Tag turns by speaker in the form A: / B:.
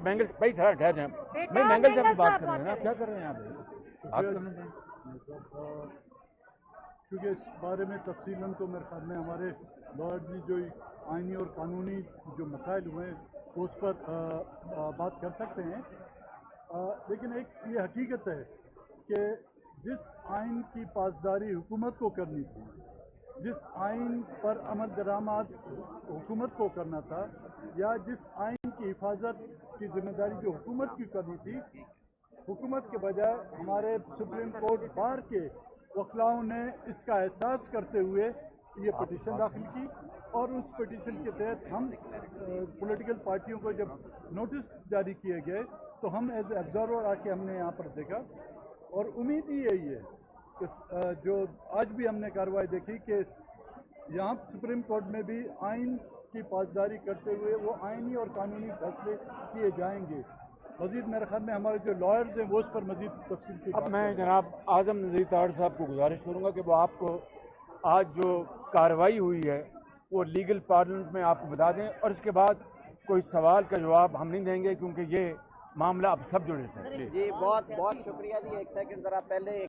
A: Mangle भाई थोड़ा ठहर जाए, भाई मैंगल साहब की बात कर रहे हैं ना, क्या कर रहे हैं आप? बात करने दें।
B: क्योंकि इस बारे में तफसीलन तो मेरे ख्याल में हमारे लॉयर जी जो आइनी और कानूनी जो मसाइल हुए हैं वो उस पर बात कर सकते हैं, लेकिन एक ये हकीकत है कि जिस आइन की पासदारी हुकूमत को करनी थी, जिस आइन पर अमल दरामद हुकूमत को करना था, या जिस आइन की हिफाजत की जिम्मेदारी जो हुकूमत की करनी थी, हुकूमत के बजाय हमारे सुप्रीम कोर्ट बार के वकलाओं ने इसका एहसास करते हुए ये पटिशन दाखिल की, और उस पटिशन के तहत हम पॉलिटिकल पार्टियों को जब नोटिस जारी किए गए तो हम एज ए ऑब्जर्वर आके हमने यहाँ पर देखा, और उम्मीद ही यही है कि जो आज भी हमने कार्रवाई देखी कि यहाँ सुप्रीम कोर्ट में भी आइन की पासदारी करते हुए वो आइनी और कानूनी फैसले किए जाएंगे। मजीद मेरे ख्याल में हमारे जो लॉयर्स हैं वो उस पर मजीद तफसील से।
A: अब मैं जनाब आज़म नज़ीर तार साहब को गुजारिश करूँगा कि वो आपको आज जो कार्रवाई हुई है वो लीगल पार्लेंस में आपको बता दें, और इसके बाद कोई सवाल का जवाब हम नहीं देंगे क्योंकि ये मामला अब सब जुड़े से।
C: जी बहुत बहुत शुक्रिया जी। एक सेकंड ज़रा पहले